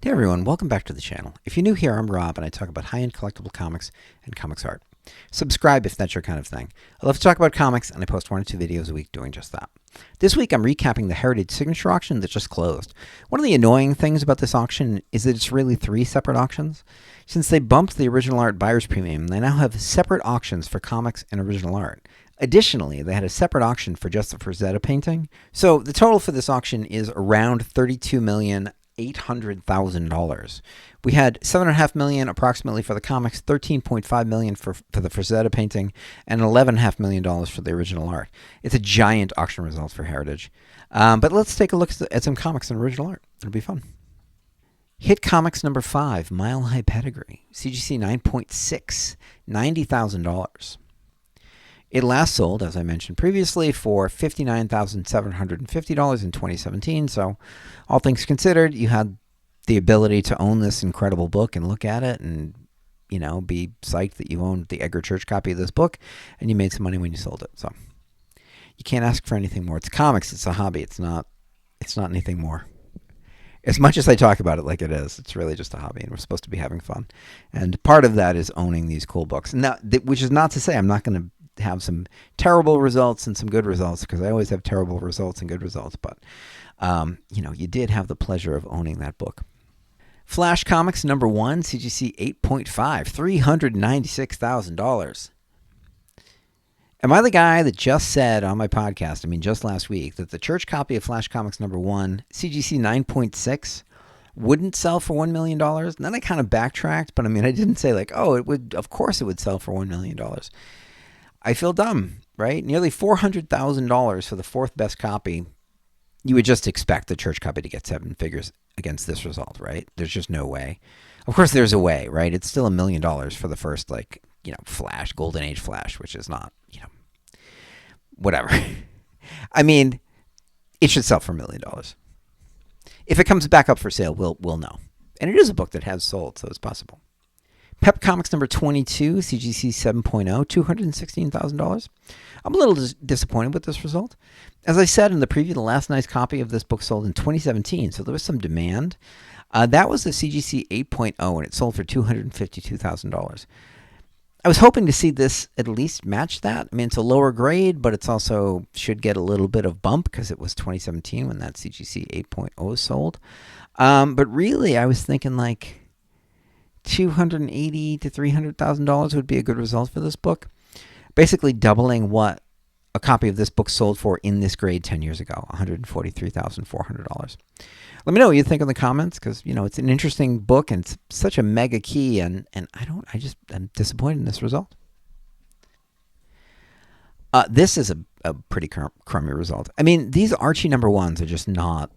Hey everyone, welcome back to the channel. If you're new here, I'm Rob and I talk about high-end collectible comics and comics art. Subscribe if that's your kind of thing. I love to talk about comics and I post 1 or 2 videos a week doing just that. This week I'm recapping the Heritage Signature Auction that just closed. One of the annoying things about this auction is that it's really 3 separate auctions. Since they bumped the original art buyer's premium, they now have separate auctions for comics and original art. Additionally, they had a separate auction for just the Frazetta painting. So the total for this auction is around $32,800,000. We had $7.5 million approximately for the comics, $13.5 million for the Frazetta painting, and $11.5 million for the original art. It's a giant auction result for Heritage. But let's take a look at some comics and original art. It'll be fun. Hit Comics number 5, Mile High Pedigree, CGC 9.6, $90,000. It last sold, as I mentioned previously, for $59,750 in 2017. So, all things considered, you had the ability to own this incredible book and look at it and, you know, be psyched that you owned the Edgar Church copy of this book and you made some money when you sold it. So, you can't ask for anything more. It's comics. It's a hobby. It's not anything more. As much as I talk about it like it is, it's really just a hobby, and we're supposed to be having fun. And part of that is owning these cool books. Now, which is not to say I'm not going to have some terrible results and some good results, because I always have terrible results and good results. But, you know, you did have the pleasure of owning that book. Flash Comics number 1, CGC 8.5, $396,000. Am I the guy that just said on my podcast, I mean just last week, that the church copy of Flash Comics number 1, CGC 9.6, wouldn't sell for $1 million? And then I kind of backtracked, but I mean, I didn't say like, oh, it would, of course it would sell for $1 million. I feel dumb, right? Nearly $400,000 for the 4th best copy. You would just expect the church copy to get 7 figures against this result, right? There's just no way. Of course, there's a way, right? It's still $1 million for the first, like, you know, Flash, Golden Age Flash, which is not, you know, whatever. I mean, it should sell for $1 million. If it comes back up for sale, we'll know. And it is a book that has sold, so it's possible. Pep Comics number 22, CGC 7.0, $216,000. I'm a little disappointed with this result. As I said in the preview, the last nice copy of this book sold in 2017, so there was some demand. That was the CGC 8.0, and it sold for $252,000. I was hoping to see this at least match that. I mean, it's a lower grade, but it's also should get a little bit of bump because it was 2017 when that CGC 8.0 sold. But really, I was thinking like $280,000 to $300,000 would be a good result for this book. Basically doubling what a copy of this book sold for in this grade 10 years ago, $143,400. Let me know what you think in the comments, because, you know, it's an interesting book and it's such a mega key, and I'm disappointed in this result. This is a pretty crummy result. I mean, these Archie number 1s are just not...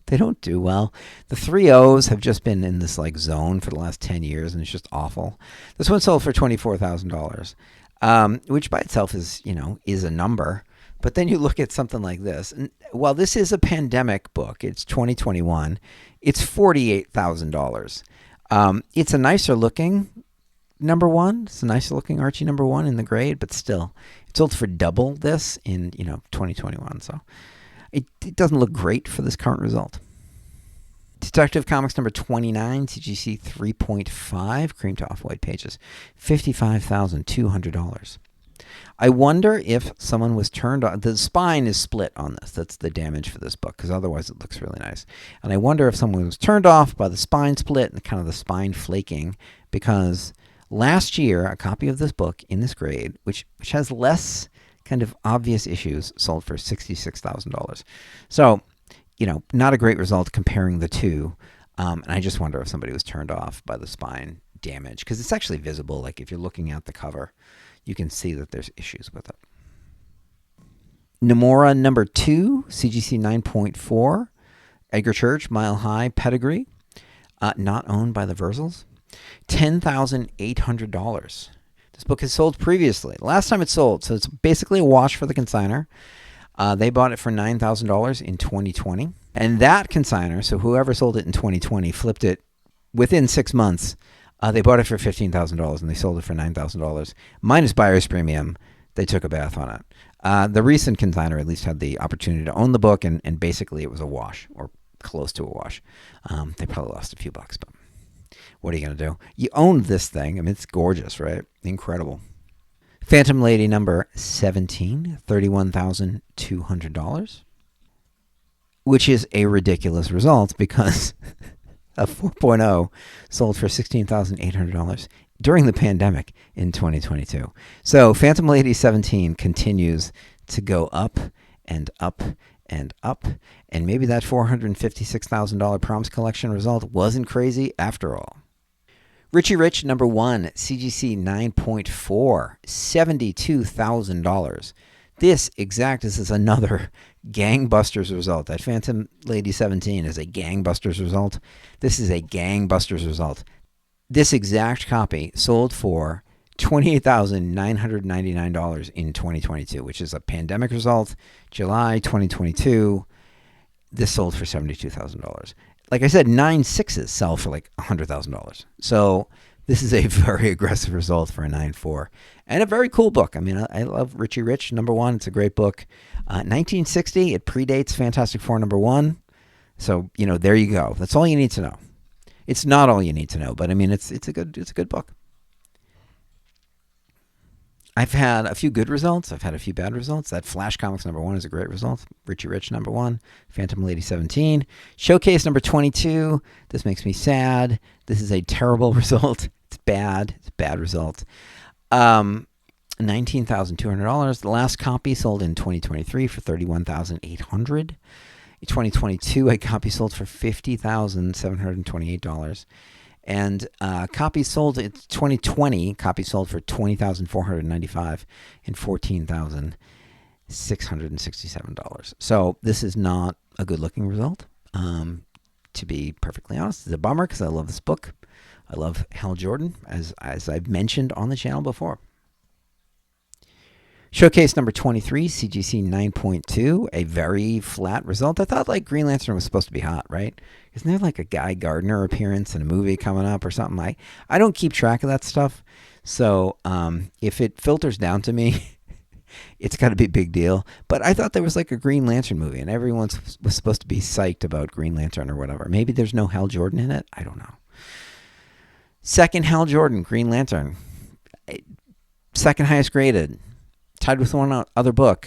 They don't do well. The 3.0s have just been in this like zone for the last 10 years, and it's just awful. This one sold for $24,000, which by itself is, you know, is a number. But then you look at something like this, and while this is a pandemic book, it's 2021. It's $48,000. It's a nicer looking number 1. It's a nicer looking Archie number 1 in the grade, but still, it sold for double this in 2021. So. It doesn't look great for this current result. Detective Comics number 29, CGC 3.5, cream to off-white pages, $55,200. I wonder if someone was turned on. The spine is split on this. That's the damage for this book, because otherwise it looks really nice. And I wonder if someone was turned off by the spine split and kind of the spine flaking, because last year a copy of this book in this grade, which has less kind of obvious issues, sold for $66,000. So, you know, not a great result comparing the two. And I just wonder if somebody was turned off by the spine damage, because it's actually visible. Like if you're looking at the cover, you can see that there's issues with it. Namora number 2, CGC 9.4, Edgar Church, Mile High Pedigree, not owned by the Verzels, $10,800. This book has sold previously. Last time it sold, so it's basically a wash for the consigner. They bought it for $9,000 in 2020. And that consigner, so whoever sold it in 2020, flipped it within 6 months. They bought it for $15,000 and they sold it for $9,000. Minus buyer's premium, they took a bath on it. The recent consigner at least had the opportunity to own the book, and basically it was a wash, or close to a wash. They probably lost a few bucks, but what are you going to do? You own this thing. I mean, it's gorgeous, right? Incredible. Phantom Lady number 17, $31,200, which is a ridiculous result because a 4.0 sold for $16,800 during the pandemic in 2022. So Phantom Lady 17 continues to go up and up and up, and maybe that $456,000 Proms Collection result wasn't crazy after all. Richie Rich number 1, CGC 9.4, $72,000. This is another Gangbusters result. That Phantom Lady 17 is a Gangbusters result. This is a Gangbusters result. This exact copy sold for $28,999 in 2022, which is a pandemic result. July 2022, this sold for $72,000. Like I said, 9.6s sell for like $100,000. So this is a very aggressive result for a 9.4 and a very cool book. I mean, I love Richie Rich number 1. It's a great book. 1960. It predates Fantastic Four number 1. So there you go. That's all you need to know. It's not all you need to know, but I mean, it's a good book. I've had a few good results. I've had a few bad results. That Flash Comics number 1 is a great result. Richie Rich number 1. Phantom Lady 17. Showcase number 22. This makes me sad. This is a terrible result. It's bad. It's a bad result. $19,200. The last copy sold in 2023 for $31,800. In 2022, a copy sold for $50,728. And copies sold in 2020, copies sold for $20,495 and $14,667. So this is not a good-looking result, to be perfectly honest. It's a bummer because I love this book. I love Hal Jordan, as I've mentioned on the channel before. Showcase number 23, CGC 9.2, a very flat result. I thought like Green Lantern was supposed to be hot, right? Isn't there like a Guy Gardner appearance in a movie coming up or something? I don't keep track of that stuff. So if it filters down to me, it's got to be a big deal. But I thought there was like a Green Lantern movie and everyone was supposed to be psyched about Green Lantern or whatever. Maybe there's no Hal Jordan in it. I don't know. Second Hal Jordan, Green Lantern. Second highest graded. Tied with one other book.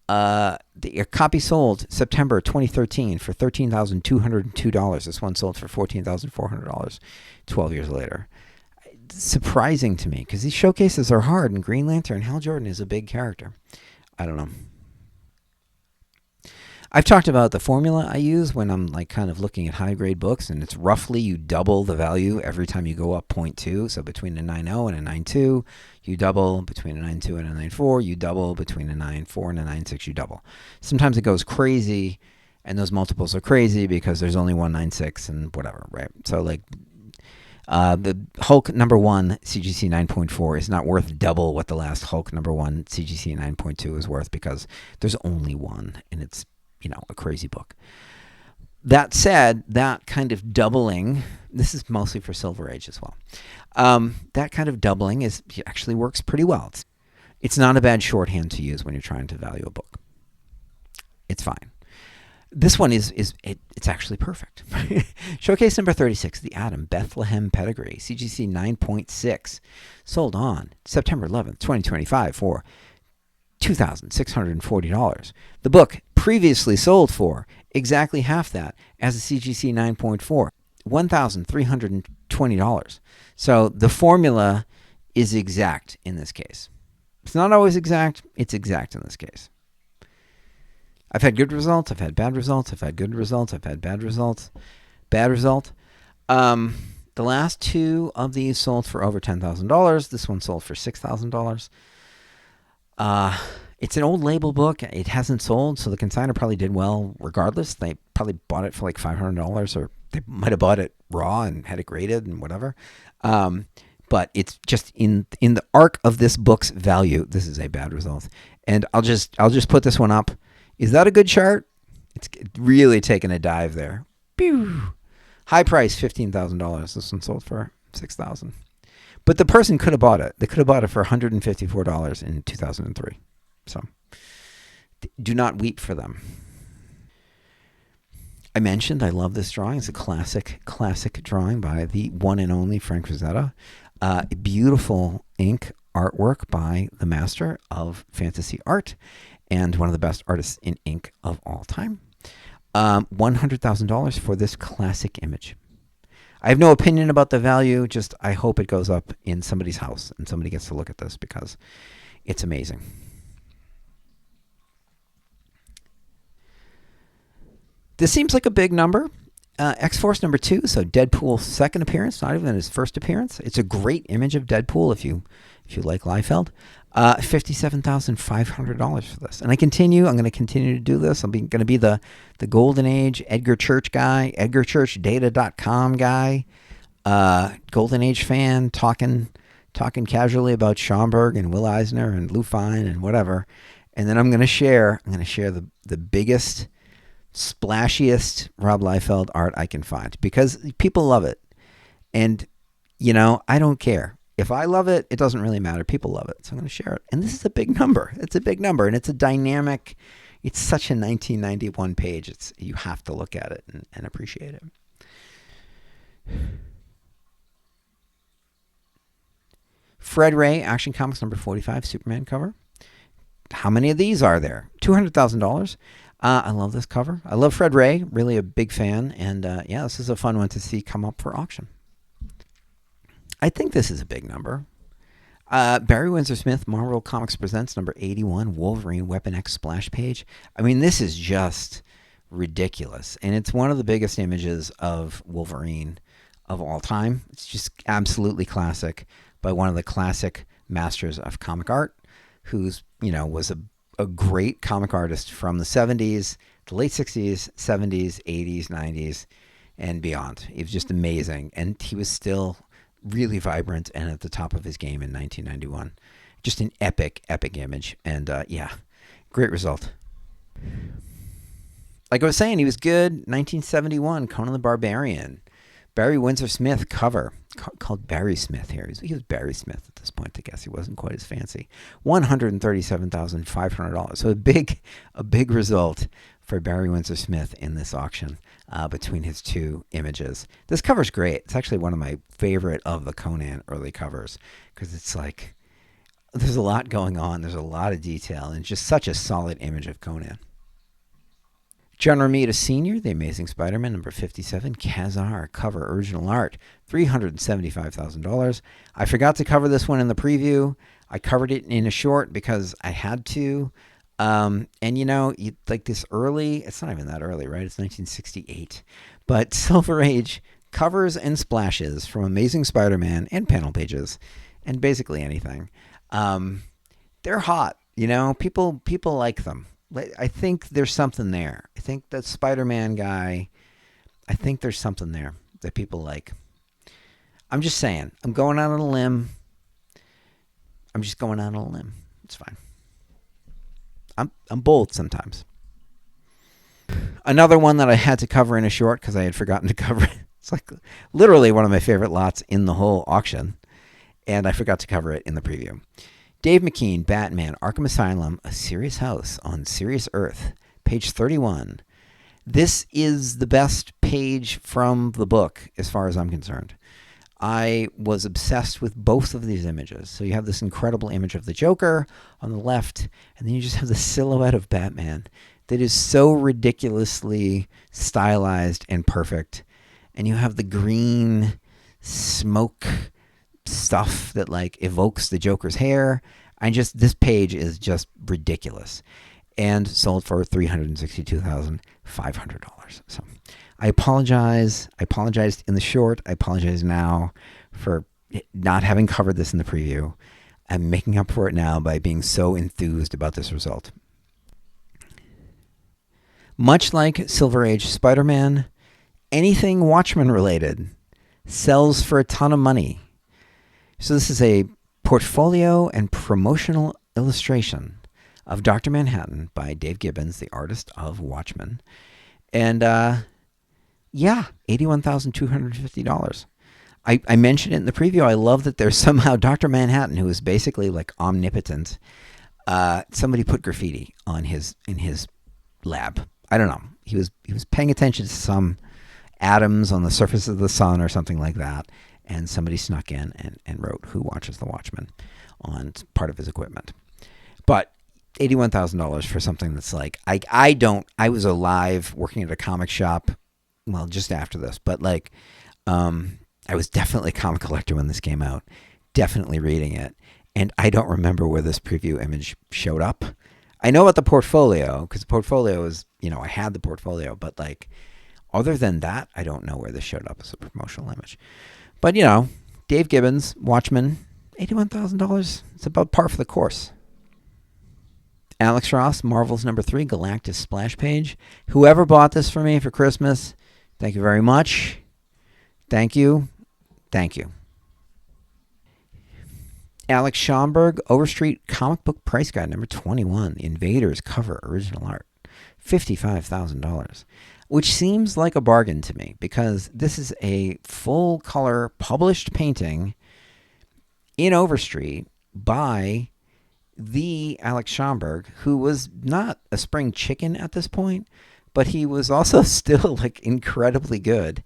The copy sold September 2013 for $13,202. This one sold for $14,400 12 years later. Surprising to me because these showcases are hard, and Green Lantern, Hal Jordan is a big character. I don't know. I've talked about the formula I use when I'm like kind of looking at high grade books, and it's roughly you double the value every time you go up 0.2. So between a 9.0 and a 9.2, you double. Between a 9.2 and a 9.4, you double. Between a 9.4 and a 9.6, you double. Sometimes it goes crazy, and those multiples are crazy because there's only one 9.6 and whatever, right? So like the Hulk number 1 CGC 9.4 is not worth double what the last Hulk number 1 CGC 9.2 is worth because there's only one, and it's a crazy book. That said, that kind of doubling, this is mostly for Silver Age as well. That kind of doubling actually works pretty well. It's not a bad shorthand to use when you're trying to value a book. It's fine. This one it's actually perfect. Showcase number 36, The Atom, Bethlehem Pedigree, CGC 9.6, sold on September 11th, 2025 for $2,640. The book previously sold for exactly half that as a CGC 9.4, $1,320. So the formula is exact in this case. It's not always exact. It's exact in this case. I've had good results. I've had bad results. I've had good results. I've had bad results. Bad result. The last two of these sold for over $10,000. This one sold for $6,000. It's an old label book. It hasn't sold, so the consignor probably did well regardless. They probably bought it for like $500, or they might have bought it raw and had it graded and whatever. But it's just in the arc of this book's value, this is a bad result. And I'll just put this one up. Is that a good chart? It's really taking a dive there. Pew! High price, $15,000. This one sold for $6,000. But the person could have bought it. They could have bought it for $154 in 2003. So do not weep for them. I mentioned I love this drawing. It's a classic drawing by the one and only Frank Frazetta. Beautiful ink artwork by the master of fantasy art and one of the best artists in ink of all time. $100,000 for this classic image. I have no opinion about the value, just I hope it goes up in somebody's house and somebody gets to look at this because it's amazing. This seems like a big number. X-Force number 2, so Deadpool's second appearance, not even his first appearance. It's a great image of Deadpool if you like Liefeld. $57,500 for this. And I'm going to continue to do this. I'm going to be the Golden Age Edgar Church guy, EdgarChurchData.com guy, Golden Age fan, talking casually about Schomburg and Will Eisner and Lou Fine and whatever. And then I'm going to share the biggest, splashiest Rob Liefeld art I can find because people love it. And, I don't care. If I love it, it doesn't really matter. People love it. So I'm going to share it. And this is a big number. It's a big number. And it's a dynamic, it's such a 1991 page. You have to look at it and appreciate it. Fred Ray, Action Comics number 45, Superman cover. How many of these are there? $200,000. I love this cover. I love Fred Ray. Really a big fan. And this is a fun one to see come up for auction. I think this is a big number. Barry Windsor-Smith, Marvel Comics Presents number 81, Wolverine Weapon X splash page. I mean, this is just ridiculous. And it's one of the biggest images of Wolverine of all time. It's just absolutely classic by one of the classic masters of comic art who's, was a great comic artist from the 70s, the late 60s, 70s, 80s, 90s, and beyond. He was just amazing. And he was still really vibrant and at the top of his game in 1991. Just an epic image. And great result. Like I was saying, he was good. 1971, Conan the Barbarian. Barry Windsor-Smith cover. Called Barry Smith here. He was Barry Smith at this point, I guess. He wasn't quite as fancy. $137,500. So a big result for Barry Windsor-Smith in this auction between his two images. This cover's great. It's actually one of my favorite of the Conan early covers because it's like there's a lot going on. There's a lot of detail and just such a solid image of Conan. John Romita Sr., The Amazing Spider-Man, number 57, Kazar, cover, original art, $375,000. I forgot to cover this one in the preview. I covered it in a short because I had to. Like this early, it's not even that early, right? It's 1968. But Silver Age covers and splashes from Amazing Spider-Man and panel pages and basically anything. They're hot, people like them. I think there's something there. I think that Spider-Man guy, I think there's something there that people like. I'm just saying. I'm going out on a limb. I'm just going out on a limb. It's fine. I'm bold sometimes. Another one that I had to cover in a short because I had forgotten to cover it. It's like literally one of my favorite lots in the whole auction, and I forgot to cover it in the preview. Dave McKean, Batman, Arkham Asylum, A Serious House on Serious Earth, page 31. This is the best page from the book as far as I'm concerned. I was obsessed with both of these images. So you have this incredible image of the Joker on the left, and then you just have the silhouette of Batman that is so ridiculously stylized and perfect. And you have the green smoke stuff that like evokes the Joker's hair. This page is just ridiculous and sold for $362,500. So I apologize. I apologized in the short. I apologize now for not having covered this in the preview. I'm making up for it now by being so enthused about this result. Much like Silver Age Spider-Man, anything Watchmen related sells for a ton of money. So this is a portfolio and promotional illustration of Dr. Manhattan by Dave Gibbons, the artist of Watchmen. And $81,250. I mentioned it in the preview. I love that there's somehow Dr. Manhattan, who is basically like omnipotent. Somebody put graffiti on in his lab. I don't know. he was paying attention to some atoms on the surface of the sun or something like that, and somebody snuck in and wrote "Who Watches the Watchmen" on part of his equipment. But $81,000 for something that's like, I was alive working at a comic shop, well, just after this, but like, I was definitely a comic collector when this came out, definitely reading it, and I don't remember where this preview image showed up. I know about the portfolio, because the portfolio is, I had the portfolio, but like, other than that, I don't know where this showed up as a promotional image. But, Dave Gibbons, Watchmen, $81,000, it's about par for the course. Alex Ross, Marvel's #3, Galactus splash page. Whoever bought this for me for Christmas, thank you very much. Thank you. Thank you. Alex Schomburg, Overstreet Comic Book Price Guide #21, The Invaders cover original art, $55,000, which seems like a bargain to me because this is a full color published painting in Overstreet by the Alex Schomburg, who was not a spring chicken at this point, but he was also still like incredibly good.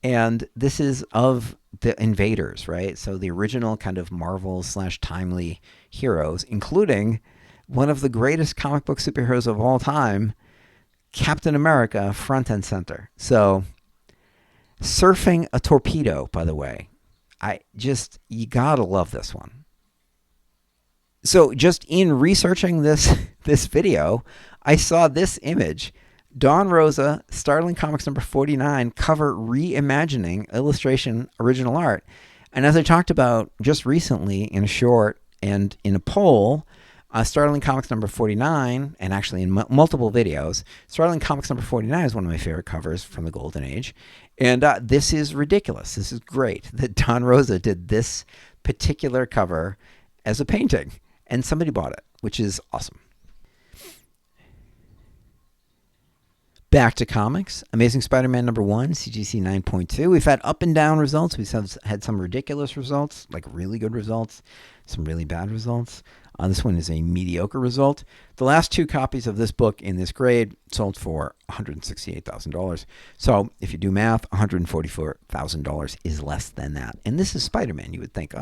And this is of the Invaders, right? So the original kind of Marvel / timely heroes, including one of the greatest comic book superheroes of all time, Captain America, front and center. So surfing a torpedo, by the way. You gotta love this one. So just in researching this video, I saw this image. Don Rosa, Starling Comics #49, cover reimagining illustration original art. And as I talked about just recently in a short and in a poll, Starling Comics #49, and actually in multiple videos, Starling Comics #49 is one of my favorite covers from the Golden Age. And this is ridiculous. This is great that Don Rosa did this particular cover as a painting. And somebody bought it, which is awesome. Back to comics. Amazing Spider-Man #1, CGC 9.2. We've had up and down results. We've had some ridiculous results, like really good results, some really bad results. This one is a mediocre result. The last 2 copies of this book in this grade sold for $168,000. So if you do math, $144,000 is less than that. And this is Spider-Man. You would think,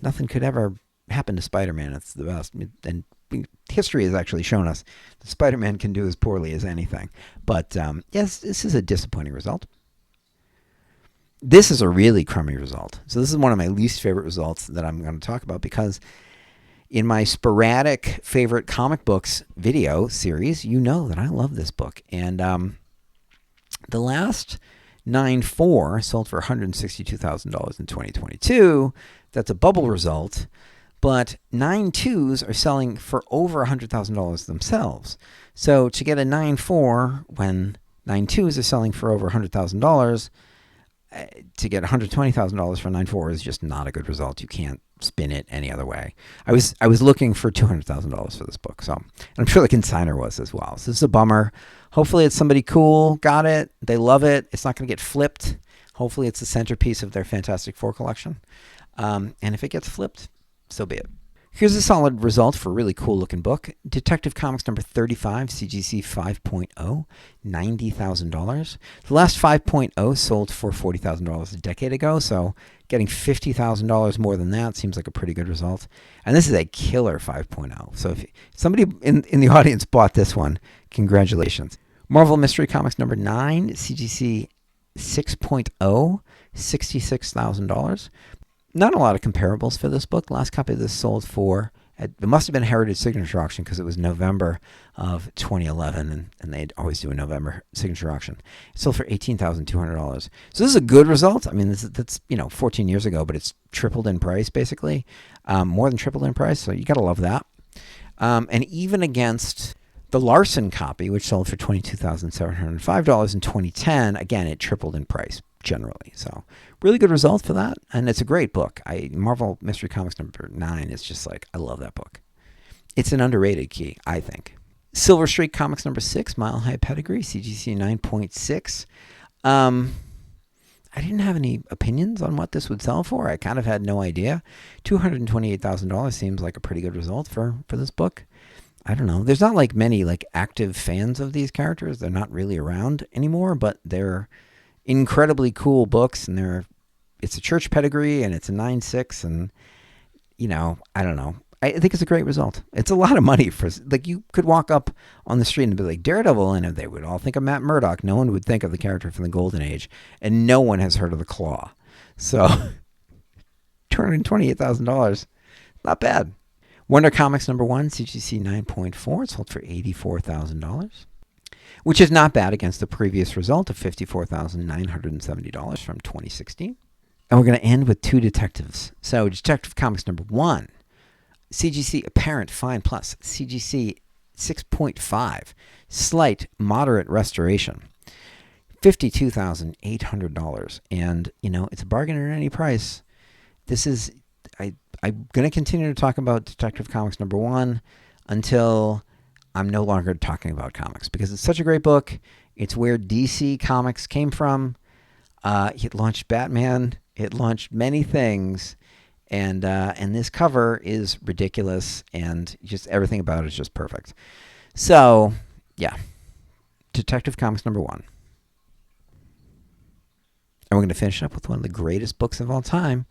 nothing could ever happen to Spider-Man. It's the best. And history has actually shown us that Spider-Man can do as poorly as anything. But yes, this is a disappointing result. This is a really crummy result. So this is one of my least favorite results that I'm going to talk about because in my sporadic favorite comic books video series, you know that I love this book. And the last 9.4 sold for $162,000 in 2022. That's a bubble result. But 9.2s are selling for over $100,000 themselves. So to get a 9.4 when 9.2s are selling for over $100,000, to get $120,000 for 9.4 is just not a good result. You can't spin it any other way. I was looking for $200,000 for this book, so and I'm sure the consigner was as well. So this is a bummer. Hopefully it's somebody cool, got it, they love it. It's not going to get flipped. Hopefully it's the centerpiece of their Fantastic Four collection. And if it gets flipped, so be it. Here's a solid result for a really cool looking book. Detective Comics #35, CGC 5.0, $90,000. The last 5.0 sold for $40,000 a decade ago, so getting $50,000 more than that seems like a pretty good result. And this is a killer 5.0. So if somebody in the audience bought this one, congratulations. Marvel Mystery Comics #9, CGC 6.0, $66,000. Not a lot of comparables for this book. Last copy of this sold for, it must have been a Heritage Signature Auction because it was November of 2011, and they'd always do a November signature auction. It sold for $18,200. So this is a good result. I mean, that's 14 years ago, but it's tripled in price, basically. More than tripled in price, so you got to love that. And even against the Larson copy, which sold for $22,705 in 2010, again, it tripled in price generally. So really good result for that. And it's a great book. Marvel Mystery Comics #9 is just like, I love that book. It's an underrated key, I think. Silver Streak Comics #6, Mile High Pedigree, CGC 9.6. I didn't have any opinions on what this would sell for. I kind of had no idea. $228,000 seems like a pretty good result for this book. I don't know. There's not like many like active fans of these characters. They're not really around anymore, but they're incredibly cool books, and it's a church pedigree, and it's a 9.6, and I don't know. I think it's a great result. It's a lot of money for, like, you could walk up on the street and be like, Daredevil, and they would all think of Matt Murdock. No one would think of the character from the Golden Age, and no one has heard of the Claw. So, $228,000, not bad. Wonder Comics #1, CGC 9.4, it sold for $84,000, which is not bad against the previous result of $54,970 from 2016. And we're going to end with two detectives. So, Detective Comics #1. CGC Apparent Fine Plus, CGC 6.5, Slight Moderate Restoration, $52,800. And, it's a bargain at any price. This is, I'm going to continue to talk about Detective Comics #1 until I'm no longer talking about comics, because it's such a great book. It's where DC Comics came from. It launched Batman. It launched many things. And this cover is ridiculous, and just everything about it is just perfect. So, yeah, Detective Comics #1. And we're going to finish up with one of the greatest books of all time,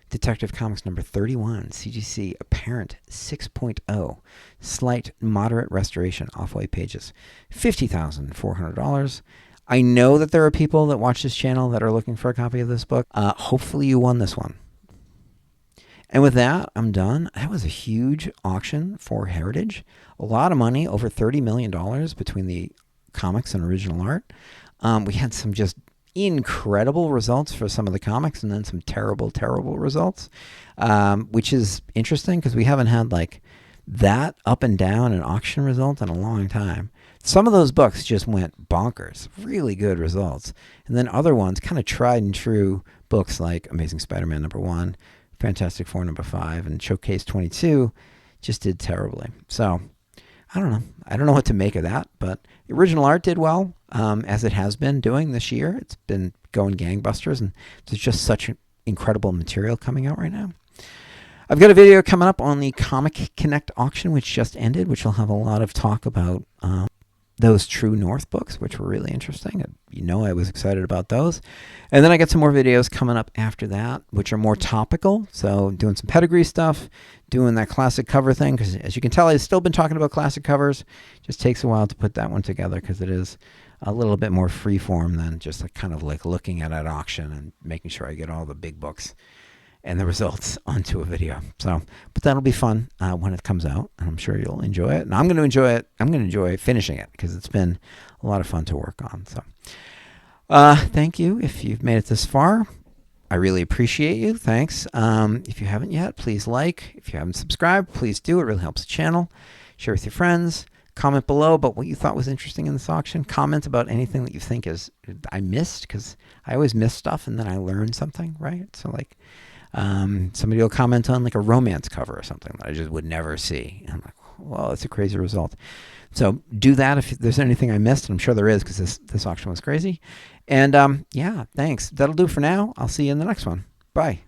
Detective Comics #31, CGC Apparent 6.0, Slight Moderate Restoration, off-white pages, $50,400. I know that there are people that watch this channel that are looking for a copy of this book. Hopefully you won this one. And with that, I'm done. That was a huge auction for Heritage. A lot of money, over $30 million between the comics and original art. We had some just incredible results for some of the comics, and then some terrible, terrible results, which is interesting because we haven't had like that up and down an auction result in a long time. Some of those books just went bonkers, really good results. And then other ones, kind of tried and true books like Amazing Spider-Man #1, Fantastic Four #5, and Showcase 22 just did terribly. So I don't know. I don't know what to make of that, but the original art did well, as it has been doing this year. It's been going gangbusters, and there's just such incredible material coming out right now. I've got a video coming up on the Comic Connect auction, which just ended, which will have a lot of talk about those True North books, which were really interesting. I was excited about those. And then I got some more videos coming up after that, which are more topical. So doing some pedigree stuff, doing that classic cover thing, because as you can tell, I've still been talking about classic covers. It just takes a while to put that one together, because it is a little bit more freeform than just like kind of like looking at an auction and making sure I get all the big books and the results onto a video. So, but that'll be fun when it comes out, and I'm sure you'll enjoy it. And I'm going to enjoy it. I'm going to enjoy finishing it, because it's been a lot of fun to work on. So, thank you if you've made it this far. I really appreciate you. Thanks. If you haven't yet, please like. If you haven't subscribed, please do. It really helps the channel. Share with your friends. Comment below about what you thought was interesting in this auction. Comment about anything that you think I missed, because I always miss stuff and then I learn something, right? So like, somebody will comment on like a romance cover or something that I just would never see. And I'm like, well, it's a crazy result. So do that if there's anything I missed, and I'm sure there is, because this auction was crazy. And yeah, thanks. That'll do for now. I'll see you in the next one. Bye.